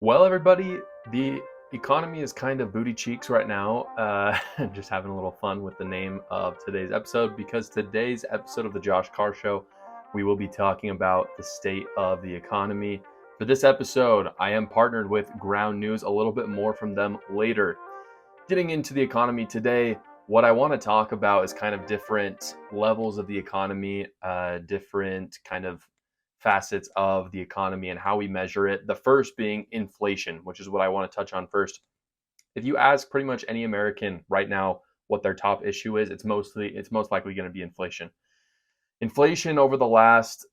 Well, everybody, the economy is kind of booty cheeks right now. Just having a little fun with the name of today's episode because today's episode of the Josh Carr Show, we will be talking about the state of the economy. For this episode, I am partnered with Ground News, a little bit more from them later. Getting into the economy today, what I want to talk about is kind of different levels of the economy, different kind of facets of the economy and how we measure it. The first being inflation, which is what I want to touch on first. If you ask pretty much any American right now what their top issue is, it's most likely going to be inflation. Inflation over the last,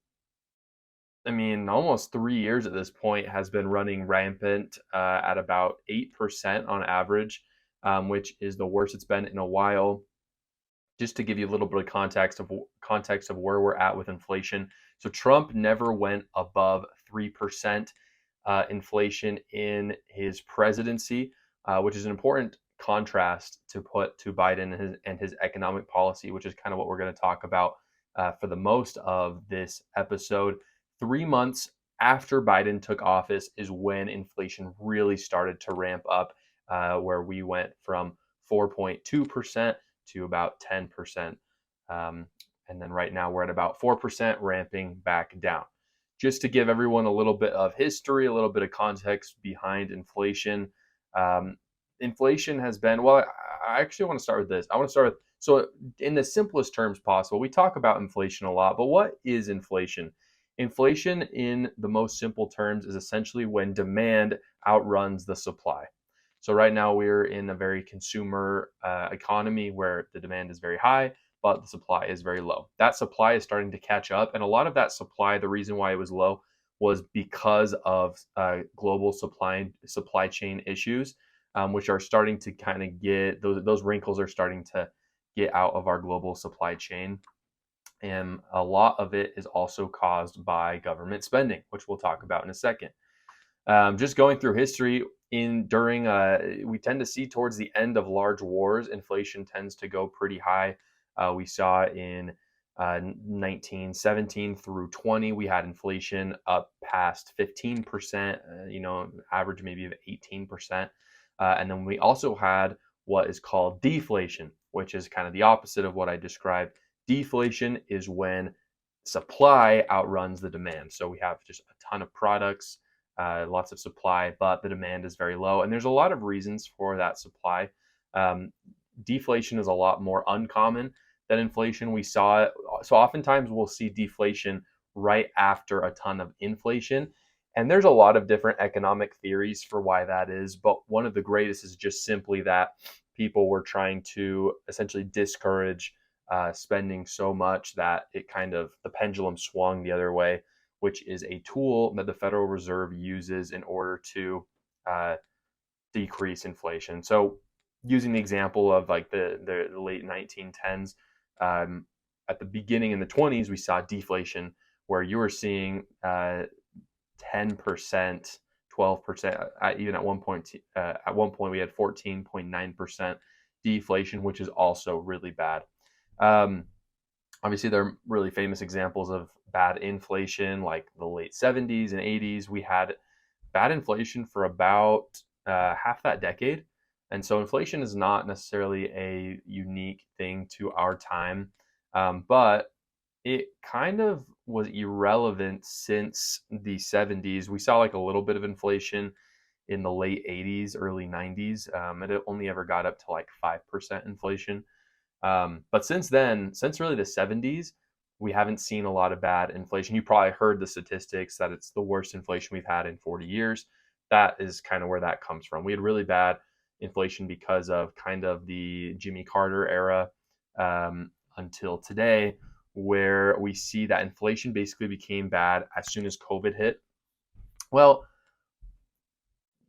almost 3 years at this point has been running rampant at about 8% on average, which is the worst it's been in a while. Just to give you a little bit of context of where we're at with inflation. So Trump never went above 3% inflation in his presidency, which is an important contrast to put to Biden and his economic policy, which is kind of what we're going to talk about for the most of this episode. 3 months after Biden took office is when inflation really started to ramp up, where we went from 4.2% to about 10%. And then right now we're at about 4%, ramping back down. Just to give everyone a little bit of history, a little bit of context behind inflation. Inflation has been, well, I actually want to start with this. I want to start with, so in the simplest terms possible, we talk about inflation a lot, but what is inflation? Inflation, in the most simple terms, is essentially when demand outruns the supply. So right now we're in a very consumer economy where the demand is very high, but the supply is very low. That supply is starting to catch up, and a lot of that supply, the reason why it was low was because of global supply chain issues, which are starting to kind of get those wrinkles are starting to get out of our global supply chain. And a lot of it is also caused by government spending, which we'll talk about in a second. Just going through history, we tend to see towards the end of large wars, inflation tends to go pretty high. We saw in 1917 through 20, we had inflation up past 15%, average maybe of 18%. And then we also had what is called deflation, which is kind of the opposite of what I described. Deflation is when supply outruns the demand. So we have just a ton of products, lots of supply, but the demand is very low. And there's a lot of reasons for that supply. Deflation is a lot more uncommon than inflation. So oftentimes we'll see deflation right after a ton of inflation. And there's a lot of different economic theories for why that is. But one of the greatest is just simply that people were trying to essentially discourage spending so much that the pendulum swung the other way, which is a tool that the Federal Reserve uses in order to decrease inflation. So using the example of like the late 1910s, at the beginning in the 20s, we saw deflation where you were seeing 10%, 12%, even at one point we had 14.9% deflation, which is also really bad. Obviously, there are really famous examples of bad inflation, like the late 70s and 80s. We had bad inflation for about half that decade. And so inflation is not necessarily a unique thing to our time, but it kind of was irrelevant since the 70s. We saw like a little bit of inflation in the late 80s, early 90s. It only ever got up to like 5% inflation. But since then, since really the 70s, we haven't seen a lot of bad inflation. You probably heard the statistics that it's the worst inflation we've had in 40 years. That is kind of where that comes from. We had really bad inflation because of kind of the Jimmy Carter era until today, where we see that inflation basically became bad as soon as COVID hit. Well,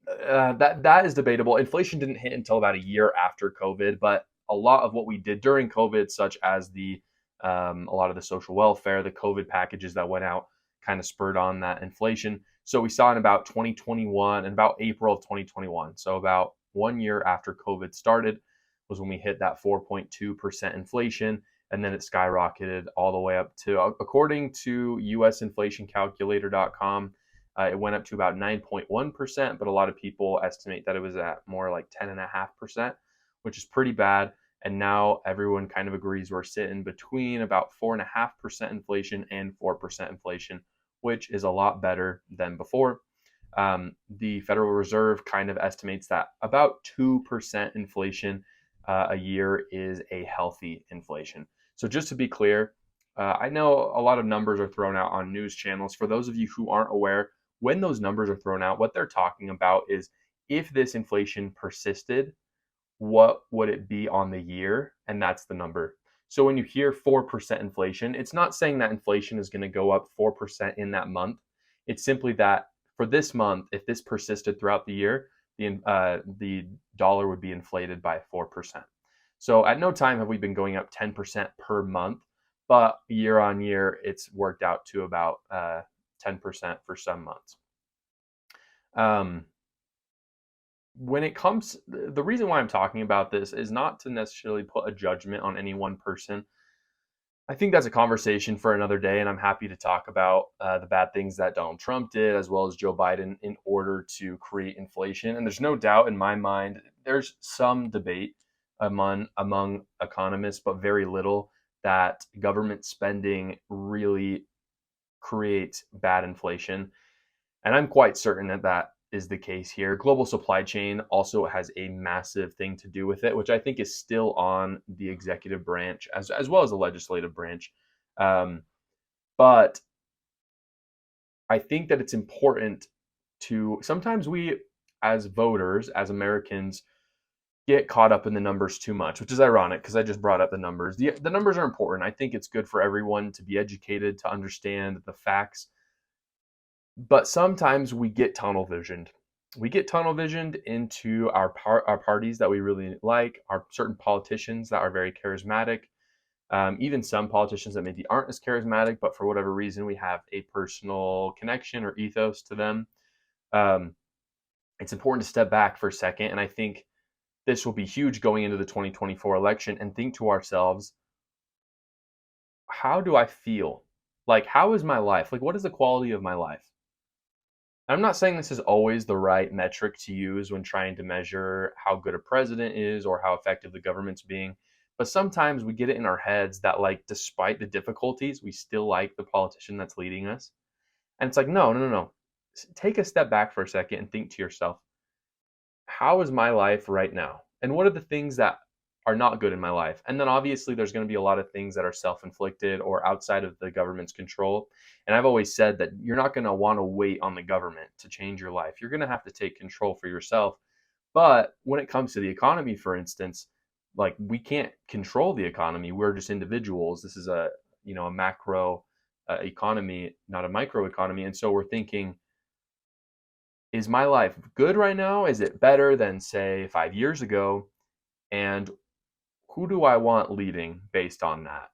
that is debatable. Inflation didn't hit until about a year after COVID, but a lot of what we did during COVID, such as a lot of the social welfare, the COVID packages that went out, kind of spurred on that inflation. So we saw in about 2021 and about April of 2021, so about 1 year after COVID started, was when we hit that 4.2% inflation, and then it skyrocketed all the way up to, according to usinflationcalculator.com, It went up to about 9.1%, but a lot of people estimate that it was at more like 10.5%, which is pretty bad. And now everyone kind of agrees we're sitting between about 4.5% inflation and 4% inflation, which is a lot better than before. The Federal Reserve kind of estimates that about 2% inflation a year is a healthy inflation. So just to be clear, I know a lot of numbers are thrown out on news channels. For those of you who aren't aware, when those numbers are thrown out, what they're talking about is if this inflation persisted, what would it be on the year? And that's the number. So when you hear 4% inflation, it's not saying that inflation is going to go up 4% in that month. It's simply that for this month, if this persisted throughout the year, the dollar would be inflated by 4%. So at no time have we been going up 10% per month, but year on year, it's worked out to about 10% for some months. When it comes, the reason why I'm talking about this is not to necessarily put a judgment on any one person. I think that's a conversation for another day, and I'm happy to talk about the bad things that Donald Trump did, as well as Joe Biden, in order to create inflation. And there's no doubt in my mind, there's some debate among economists, but very little, that government spending really creates bad inflation. And I'm quite certain that that is the case here. Global supply chain also has a massive thing to do with it, which I think is still on the executive branch as well as the legislative branch. But I think that it's important to, sometimes we as voters, as Americans, get caught up in the numbers too much, which is ironic because I just brought up the numbers. The numbers are important. I think it's good for everyone to be educated, to understand the facts. But sometimes we get tunnel visioned. We get tunnel visioned into our parties that we really like, our certain politicians that are very charismatic, even some politicians that maybe aren't as charismatic, but for whatever reason we have a personal connection or ethos to them. It's important to step back for a second, and I think this will be huge going into the 2024 election, and think to ourselves, how do I feel? Like, how is my life? Like, what is the quality of my life? I'm not saying this is always the right metric to use when trying to measure how good a president is or how effective the government's being. But sometimes we get it in our heads that, like, despite the difficulties, we still like the politician that's leading us. And it's like, no. Take a step back for a second and think to yourself, how is my life right now? And what are the things that are not good in my life? And then obviously there's going to be a lot of things that are self-inflicted or outside of the government's control. And I've always said that you're not going to want to wait on the government to change your life. You're going to have to take control for yourself. But when it comes to the economy, for instance, like, we can't control the economy. We're just individuals. This is a macro economy, not a micro economy. And so we're thinking, is my life good right now? Is it better than, say, 5 years ago? And who do I want leading based on that?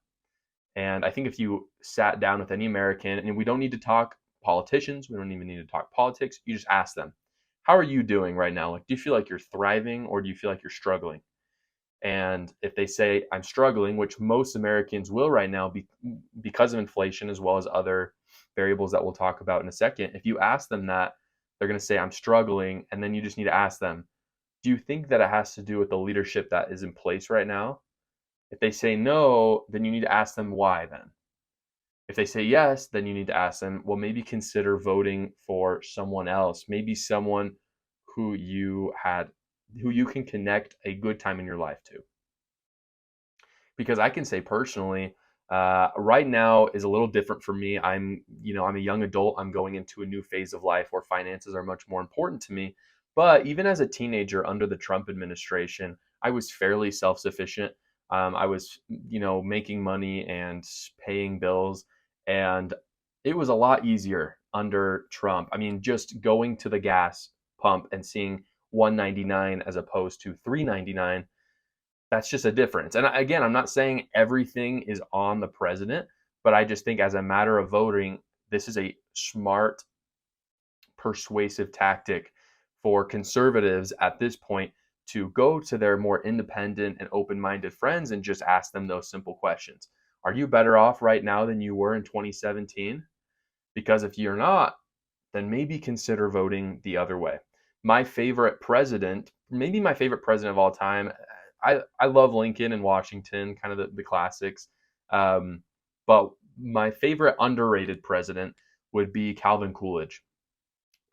And I think if you sat down with any American, and we don't need to talk politicians, we don't even need to talk politics, you just ask them, how are you doing right now? Like, do you feel like you're thriving, or do you feel like you're struggling? And if they say, I'm struggling, which most Americans will right now because of inflation, as well as other variables that we'll talk about in a second, if you ask them that, they're going to say, I'm struggling. And then you just need to ask them, do you think that it has to do with the leadership that is in place right now? If they say no, then you need to ask them why then. If they say yes, then you need to ask them, well, maybe consider voting for someone else, maybe someone who you can connect a good time in your life to. Because I can say personally, right now is a little different for me. I'm a young adult. I'm going into a new phase of life where finances are much more important to me. But even as a teenager under the Trump administration, I was fairly self-sufficient. I was, making money and paying bills, and it was a lot easier under Trump. I mean, just going to the gas pump and seeing $1.99 as opposed to $3.99, that's just a difference. And again, I'm not saying everything is on the president, but I just think as a matter of voting, this is a smart, persuasive tactic for conservatives at this point to go to their more independent and open-minded friends and just ask them those simple questions. Are you better off right now than you were in 2017? Because if you're not, then maybe consider voting the other way. My favorite president, maybe my favorite president of all time, I love Lincoln and Washington, kind of the classics. Um, but my favorite underrated president would be Calvin Coolidge.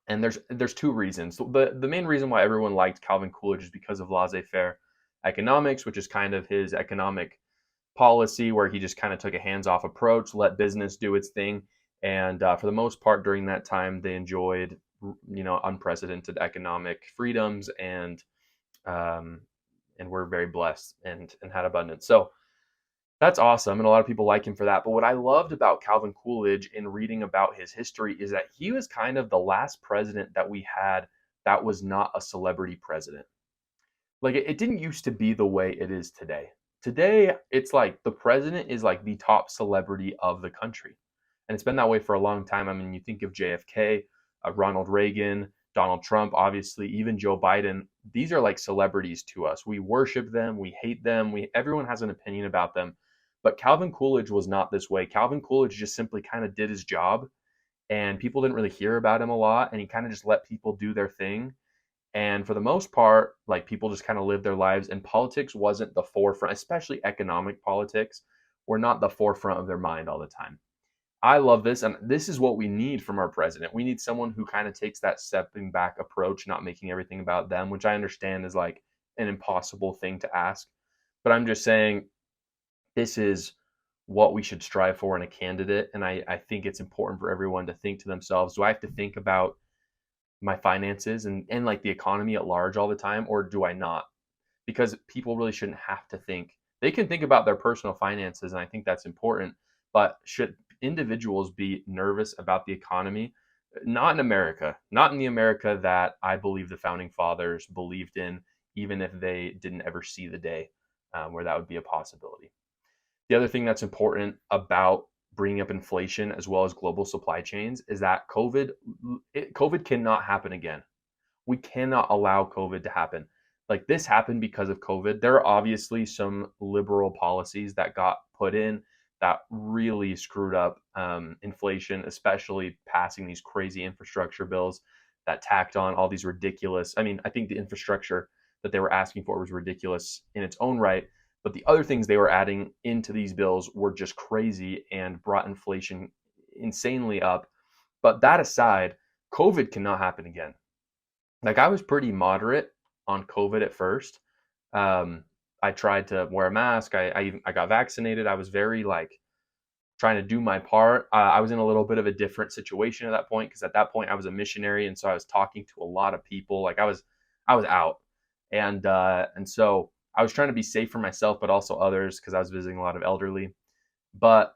And there's two reasons. The main reason why everyone liked Calvin Coolidge is because of laissez-faire economics, which is kind of his economic policy where he just kind of took a hands-off approach, let business do its thing, and for the most part during that time they enjoyed unprecedented economic freedoms um, and were very blessed and had abundance. So that's awesome, and a lot of people like him for that. But what I loved about Calvin Coolidge in reading about his history is that he was kind of the last president that we had that was not a celebrity president. Like it didn't used to be the way it is today. Today, it's like the president is like the top celebrity of the country. And it's been that way for a long time. I mean, you think of JFK, Ronald Reagan, Donald Trump, obviously, even Joe Biden. These are like celebrities to us. We worship them, we hate them, everyone has an opinion about them. But Calvin Coolidge was not this way. Calvin Coolidge just simply kind of did his job, and people didn't really hear about him a lot, and he kind of just let people do their thing. And for the most part, like people just kind of lived their lives, and politics wasn't the forefront, especially economic politics were not the forefront of their mind all the time. I love this, and this is what we need from our president. We need someone who kind of takes that stepping back approach, not making everything about them, which I understand is like an impossible thing to ask. But I'm just saying this is what we should strive for in a candidate. And I think it's important for everyone to think to themselves, do I have to think about my finances and like the economy at large all the time, or do I not? Because people really shouldn't have to think. They can think about their personal finances, and I think that's important. But should individuals be nervous about the economy? Not in America, not in the America that I believe the founding fathers believed in, even if they didn't ever see the day where that would be a possibility. The other thing that's important about bringing up inflation as well as global supply chains is that COVID cannot happen again. We cannot allow COVID to happen. Like this happened because of COVID. There are obviously some liberal policies that got put in that really screwed up inflation, especially passing these crazy infrastructure bills that tacked on all these ridiculous. I mean, I think the infrastructure that they were asking for was ridiculous in its own right, but the other things they were adding into these bills were just crazy and brought inflation insanely up. But that aside, COVID cannot happen again. Like I was pretty moderate on COVID at first. Um, I tried to wear a mask. I got vaccinated. I was very like trying to do my part. I was in a little bit of a different situation at that point because at that point I was a missionary, and so I was talking to a lot of people. Like I was out, and so I was trying to be safe for myself, but also others because I was visiting a lot of elderly. But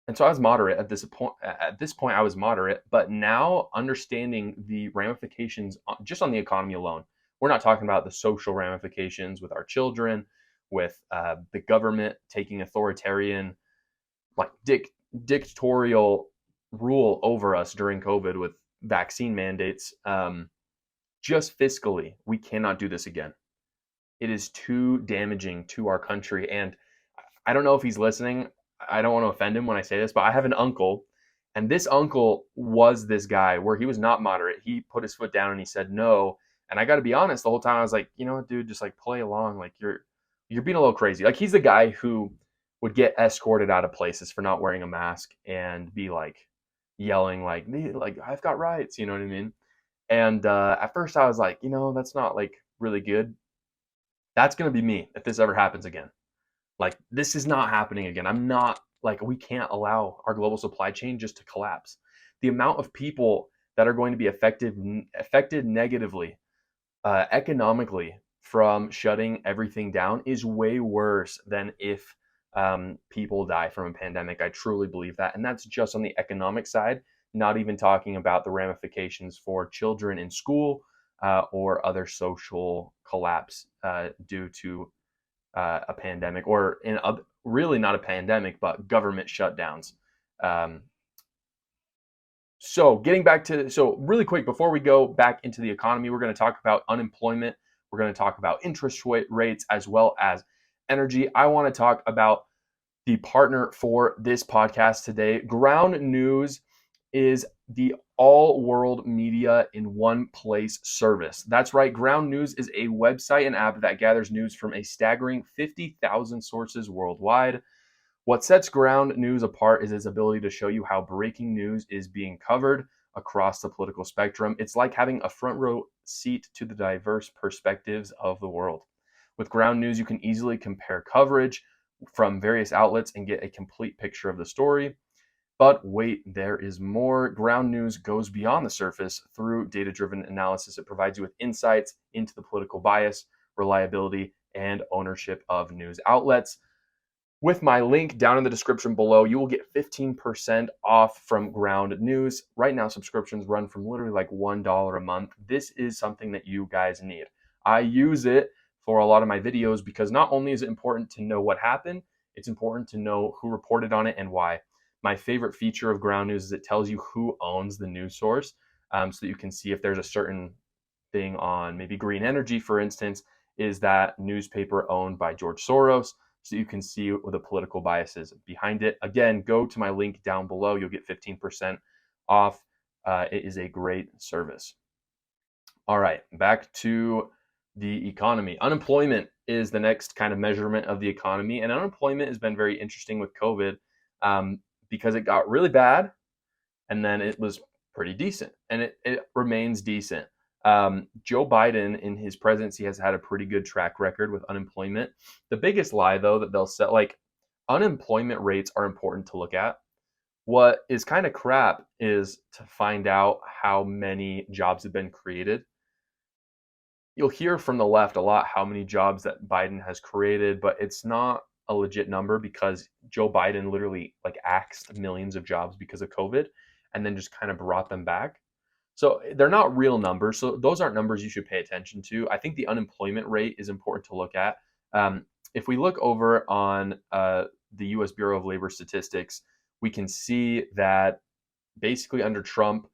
and so I was moderate at this point. At this point, I was moderate, but now understanding the ramifications just on the economy alone, we're not talking about the social ramifications with our children, with the government taking authoritarian, like dictatorial rule over us during COVID with vaccine mandates. Just fiscally, we cannot do this again. It is too damaging to our country, and I don't know if he's listening. I don't want to offend him when I say this, but I have an uncle, and this uncle was this guy where he was not moderate. He put his foot down and he said no. And I got to be honest, the whole time I was like, you know what, dude, just like play along. Like you're being a little crazy. Like he's the guy who would get escorted out of places for not wearing a mask and be like yelling like I've got rights. You know what I mean? And at first I was like, that's not like really good. That's gonna be me if this ever happens again. Like this is not happening again. I'm not like we can't allow our global supply chain just to collapse. The amount of people that are going to be affected negatively economically from shutting everything down is way worse than if people die from a pandemic. I truly believe that, and that's just on the economic side. Not even talking about the ramifications for children in school or other social collapse due to a pandemic, or really not a pandemic, but government shutdowns. Um, so getting back to, so really quick, before we go back into the economy, we're going to talk about unemployment. We're going to talk about interest rates as well as energy. I want to talk about the partner for this podcast today. Ground News is the all world media in one place service. That's right, Ground News is a website and app that gathers news from a staggering 50,000 sources worldwide. What sets Ground News apart is its ability to show you how breaking news is being covered across the political spectrum. It's like having a front row seat to the diverse perspectives of the world. With Ground News, you can easily compare coverage from various outlets and get a complete picture of the story. But wait, there is more. Ground News goes beyond the surface. Through data-driven analysis, it provides you with insights into the political bias, reliability, and ownership of news outlets. With my link down in the description below, you will get 15% off from Ground News. Right now, subscriptions run from literally like $1 a month. This is something that you guys need. I use it for a lot of my videos because not only is it important to know what happened, it's important to know who reported on it and why. My favorite feature of Ground News is it tells you who owns the news source, so that you can see if there's a certain thing on maybe green energy, for instance. Is that newspaper owned by George Soros? So you can see the political biases behind it. Again, go to my link down below. You'll get 15% off. It is a great service. All right, back to the economy. Unemployment is the next kind of measurement of the economy. And unemployment has been very interesting with COVID because it got really bad and then it was pretty decent and it remains decent. Joe Biden in his presidency has had a pretty good track record with unemployment. The biggest lie, though, that they'll set, like, unemployment rates are important to look at. What is kind of crap is to find out how many jobs have been created. You'll hear from the left a lot how many jobs that Biden has created, but it's not a legit number because Joe Biden literally like axed millions of jobs because of COVID and then just kind of brought them back. So they're not real numbers. So those aren't numbers you should pay attention to. I think the unemployment rate is important to look at. If we look over on the U.S. Bureau of Labor Statistics, we can see that basically under Trump,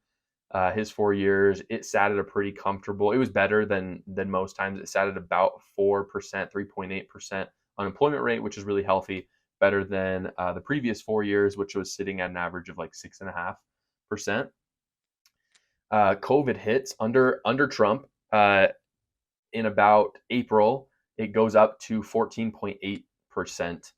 his 4 years, it sat at a pretty comfortable. It was better than most times. It sat at about 4%, 3.8% unemployment rate, which is really healthy. Better than the previous 4 years, which was sitting at an average of like 6.5%. COVID hits under Trump in about April. It goes up to 14.8%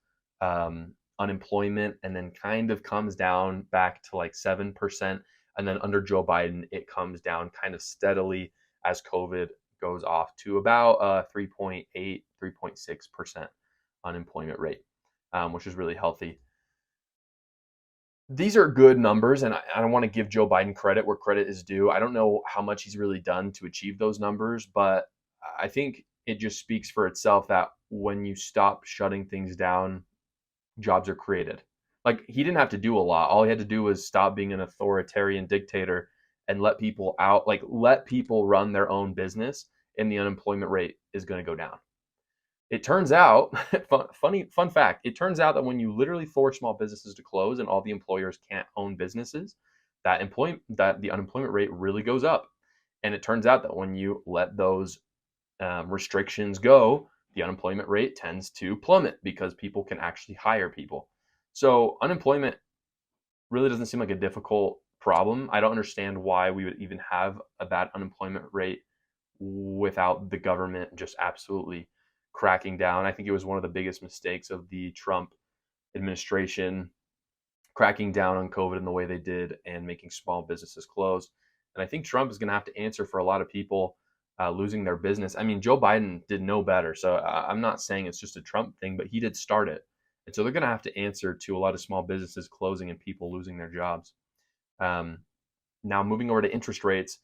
unemployment, and then kind of comes down back to like 7%. And then under Joe Biden, it comes down kind of steadily as COVID goes off to about 3.8, 3.6% unemployment rate, which is really healthy. These are good numbers, and I want to give Joe Biden credit where credit is due. I don't know how much he's really done to achieve those numbers, but I think it just speaks for itself that when you stop shutting things down, jobs are created. Like, he didn't have to do a lot. All he had to do was stop being an authoritarian dictator and let people out, like let people run their own business, and the unemployment rate is going to go down. It turns out, fun fact, it turns out that when you literally force small businesses to close and all the employers can't own businesses, that the unemployment rate really goes up. And it turns out that when you let those restrictions go, the unemployment rate tends to plummet because people can actually hire people. So unemployment really doesn't seem like a difficult problem. I don't understand why we would even have a bad unemployment rate without the government just absolutely cracking down. I think it was one of the biggest mistakes of the Trump administration, cracking down on COVID in the way they did and making small businesses close. And I think Trump is going to have to answer for a lot of people losing their business. I mean, Joe Biden did no better. So I'm not saying it's just a Trump thing, but he did start it. And so they're going to have to answer to a lot of small businesses closing and people losing their jobs. Now, moving over to interest rates.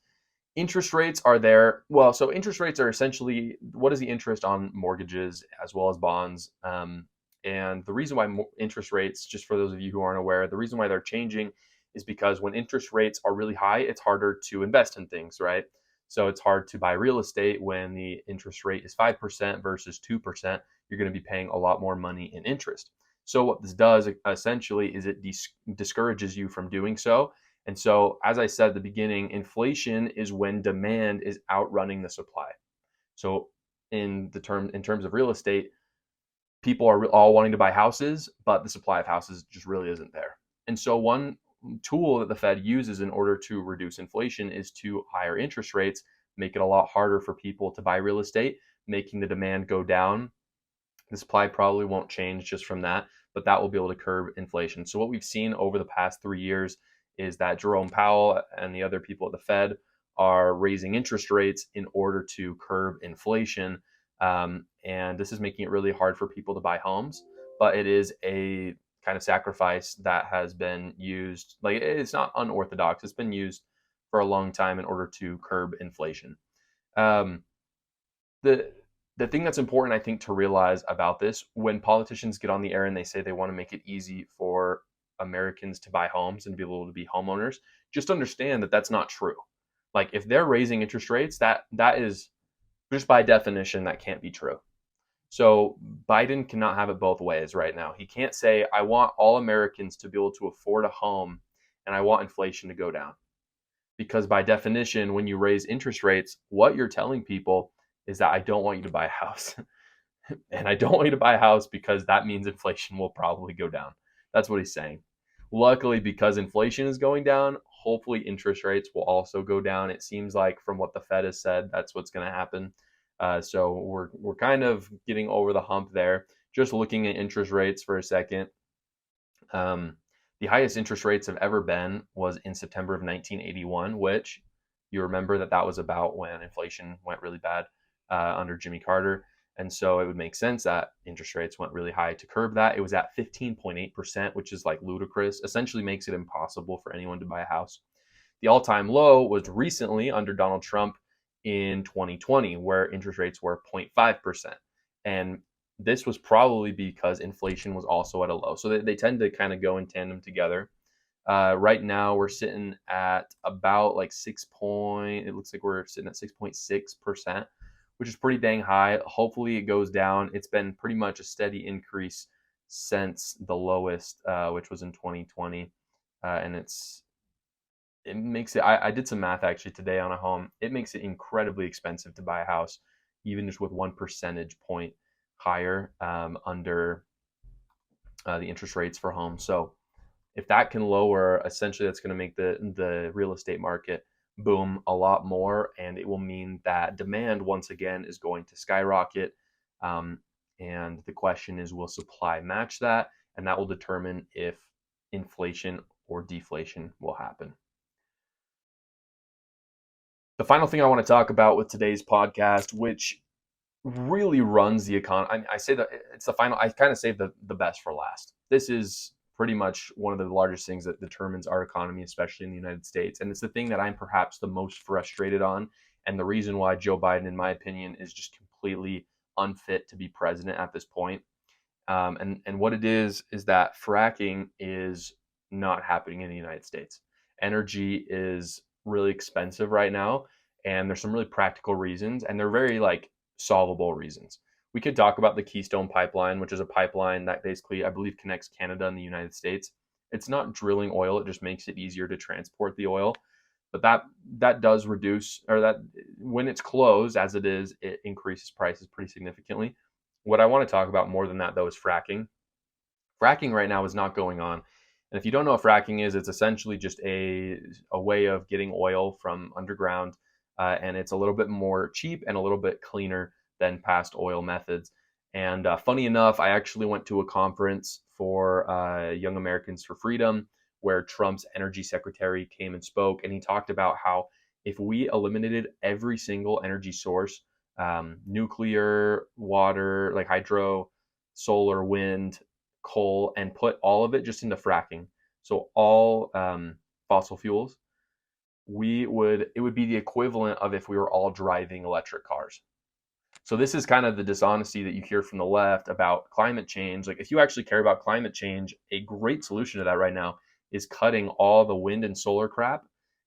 Interest rates are there. Well, so interest rates are essentially what is the interest on mortgages as well as bonds. And the reason why interest rates, just for those of you who aren't aware, the reason why they're changing is because when interest rates are really high, it's harder to invest in things, right? So it's hard to buy real estate when the interest rate is 5% versus 2%. You're going to be paying a lot more money in interest. So what this does essentially is it discourages you from doing so. And so, as I said at the beginning, inflation is when demand is outrunning the supply. So in terms of real estate, people are all wanting to buy houses, but the supply of houses just really isn't there. And so one tool that the Fed uses in order to reduce inflation is to higher interest rates, make it a lot harder for people to buy real estate, making the demand go down. The supply probably won't change just from that, but that will be able to curb inflation. So what we've seen over the past 3 years is that Jerome Powell and the other people at the Fed are raising interest rates in order to curb inflation. And this is making it really hard for people to buy homes, but it is a kind of sacrifice that has been used. Like, it's not unorthodox. It's been used for a long time in order to curb inflation. Um, the the thing that's important, I think, to realize about this, when politicians get on the air and they say they want to make it easy for Americans to buy homes and be able to be homeowners, just understand that that's not true. Like, if they're raising interest rates, that is just by definition that can't be true. So Biden cannot have it both ways right now. He can't say, I want all Americans to be able to afford a home and I want inflation to go down. Because by definition, when you raise interest rates, what you're telling people is that I don't want you to buy a house. And I don't want you to buy a house because that means inflation will probably go down. That's what he's saying. Luckily, because inflation is going down, hopefully interest rates will also go down. It seems like from what the Fed has said, that's what's going to happen. So we're kind of getting over the hump there. Just looking at interest rates for a second. The highest interest rates have ever been was in September of 1981, which you remember that was about when inflation went really bad under Jimmy Carter. And so it would make sense that interest rates went really high to curb that. It was at 15.8%, which is like ludicrous, essentially makes it impossible for anyone to buy a house. The all-time low was recently under Donald Trump in 2020, where interest rates were 0.5%. And this was probably because inflation was also at a low. So they tend to kind of go in tandem together. Right now, we're sitting at about like it looks like we're sitting at 6.6%, which is pretty dang high. Hopefully it goes down. It's been pretty much a steady increase since the lowest, which was in 2020. And it makes it, I did some math actually today on a home. It makes it incredibly expensive to buy a house, even just with 1 percentage point higher under the interest rates for homes. So if that can lower, essentially that's going to make the real estate market boom a lot more, and it will mean that demand once again is going to skyrocket. And the question is, will supply match that? And that will determine if inflation or deflation will happen. The final thing I want to talk about with today's podcast, which really runs the economy. I say that it's the final. I kind of save the best for last. This is pretty much one of the largest things that determines our economy, especially in the United States. And it's the thing that I'm perhaps the most frustrated on. And the reason why Joe Biden, in my opinion, is just completely unfit to be president at this point. And what it is that fracking is not happening in the United States. Energy is really expensive right now. And there's some really practical reasons. And they're very solvable reasons. We could talk about the Keystone Pipeline, which is a pipeline that basically, I believe, connects Canada and the United States. It's not drilling oil, it just makes it easier to transport the oil. But that does reduce, or that when it's closed, as it is, it increases prices pretty significantly. What I want to talk about more than that, though, is fracking. Fracking right now is not going on. And if you don't know what fracking is, it's essentially just a way of getting oil from underground. And it's a little bit more cheap and a little bit cleaner than past oil methods. And funny enough, I actually went to a conference for Young Americans for Freedom where Trump's energy secretary came and spoke. And he talked about how if we eliminated every single energy source, nuclear, water, like hydro, solar, wind, coal, and put all of it just into fracking, so all fossil fuels, it would be the equivalent of if we were all driving electric cars. So this is kind of the dishonesty that you hear from the left about climate change. Like, if you actually care about climate change, a great solution to that right now is cutting all the wind and solar crap,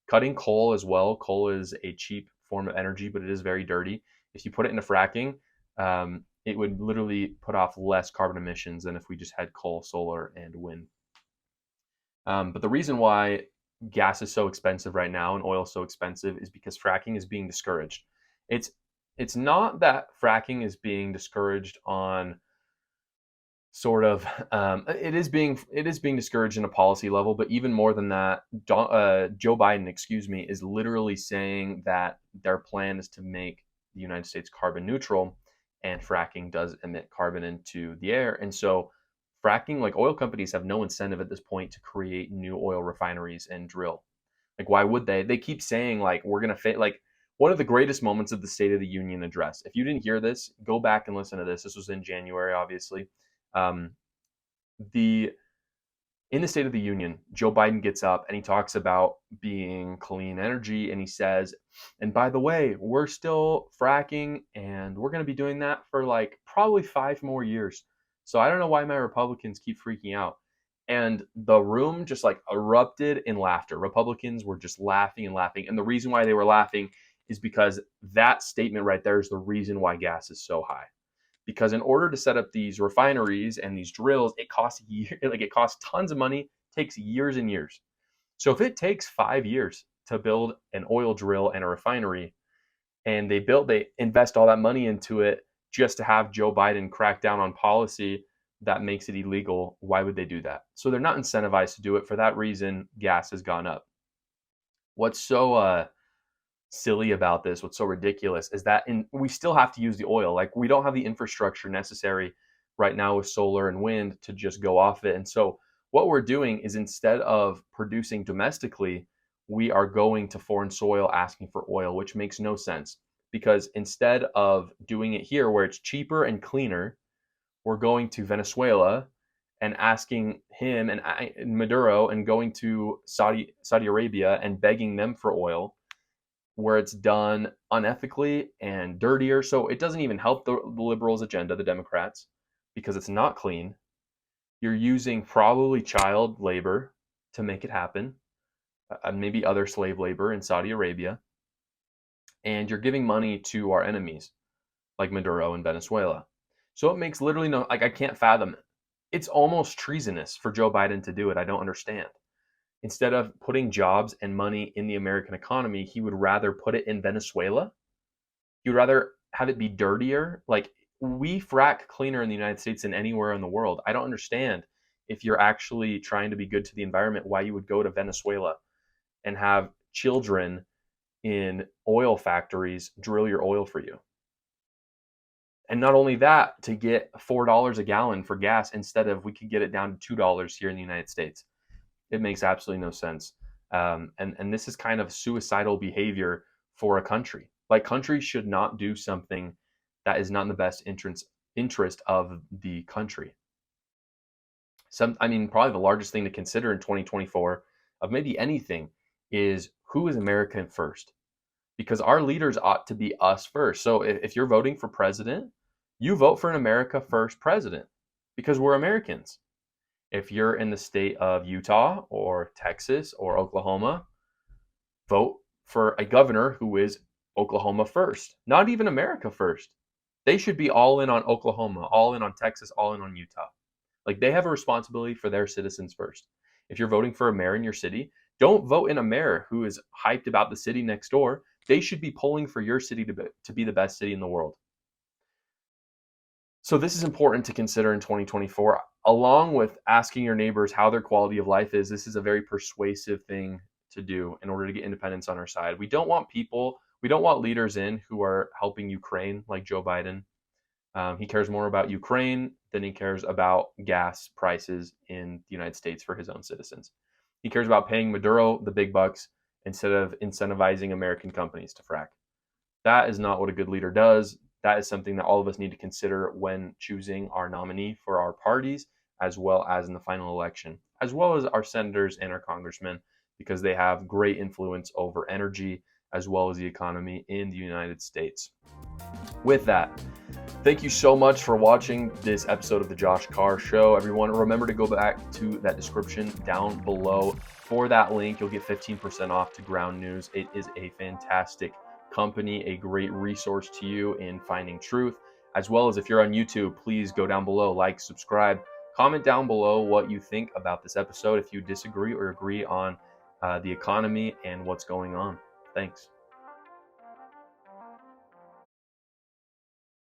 cutting coal as well. Coal is a cheap form of energy, but it is very dirty. If you put it into fracking, it would literally put off less carbon emissions than if we just had coal, solar, and wind. But the reason why gas is so expensive right now and oil is so expensive is because fracking is being discouraged. It's not that fracking is being discouraged on sort of it is being discouraged in a policy level, but even more than that, Joe Biden, excuse me, is literally saying that their plan is to make the United States carbon neutral, and fracking does emit carbon into the air, and so fracking, like, oil companies have no incentive at this point to create new oil refineries and drill. Like, why would they? They keep saying, like, we're gonna like, one of the greatest moments of the State of the Union address. If you didn't hear this, go back and listen to this. This was in January, obviously. Um, the In the State of the Union, Joe Biden gets up and he talks about being clean energy, and he says, and by the way, we're still fracking and we're going to be doing that for like probably 5 more years. So I don't know why my Republicans keep freaking out. And the room just like erupted in laughter. Republicans were just laughing and laughing. And the reason why they were laughing is because that statement right there is the reason why gas is so high, because in order to set up these refineries and these drills, it costs it costs tons of money, takes years and years. So if it takes 5 years to build an oil drill and a refinery, and they invest all that money into it just to have Joe Biden crack down on policy that makes it illegal, why would they do that? So they're not incentivized to do it. For that reason, gas has gone up. What's so silly about this, what's so ridiculous, is that we still have to use the oil. Like, we don't have the infrastructure necessary right now with solar and wind to just go off it. And so what we're doing is, instead of producing domestically, we are going to foreign soil asking for oil, which makes no sense, because instead of doing it here where it's cheaper and cleaner, we're going to Venezuela and asking him and Maduro, and going to Saudi Arabia and begging them for oil, where it's done unethically and dirtier. So it doesn't even help the liberals' agenda, the Democrats, because it's not clean. You're using probably child labor to make it happen, maybe other slave labor in Saudi Arabia, and you're giving money to our enemies like Maduro and Venezuela. So it makes literally no, like, I can't fathom it. It's almost treasonous for Joe Biden to do it. I don't understand. Instead of putting jobs and money in the American economy, he would rather put it in Venezuela. He would rather have it be dirtier. Like, we frack cleaner in the United States than anywhere in the world. I don't understand, if you're actually trying to be good to the environment, why you would go to Venezuela and have children in oil factories drill your oil for you. And not only that, to get $4 a gallon for gas, instead of, we could get it down to $2 here in the United States. It makes absolutely no sense. And this is kind of suicidal behavior for a country. Like, countries should not do something that is not in the best interest of the country. Probably the largest thing to consider in 2024 of maybe anything is, who is American first? Because our leaders ought to be us first. So if you're voting for president, you vote for an America first president, because we're Americans. If you're in the state of Utah or Texas or Oklahoma, vote for a governor who is Oklahoma first, not even America first. They should be all in on Oklahoma, all in on Texas, all in on Utah. Like, they have a responsibility for their citizens first. If you're voting for a mayor in your city, don't vote in a mayor who is hyped about the city next door. They should be pulling for your city to be the best city in the world. So this is important to consider in 2024, along with asking your neighbors how their quality of life is. This is a very persuasive thing to do in order to get independence on our side. We don't want leaders in who are helping Ukraine, like Joe Biden. He cares more about Ukraine than he cares about gas prices in the United States for his own citizens. He cares about paying Maduro the big bucks instead of incentivizing American companies to frack. That is not what a good leader does. That is something that all of us need to consider when choosing our nominee for our parties, as well as in the final election, as well as our senators and our congressmen, because they have great influence over energy as well as the economy in the United States. With that, thank you so much for watching this episode of the Josh Carr Show. Everyone, remember to go back to that description down below for that link. You'll get 15% off to Ground News. It is a fantastic company, a great resource to you in finding truth. As well as, if you're on YouTube, please go down below, like, subscribe, comment down below what you think about this episode, if you disagree or agree on the economy and what's going on. Thanks.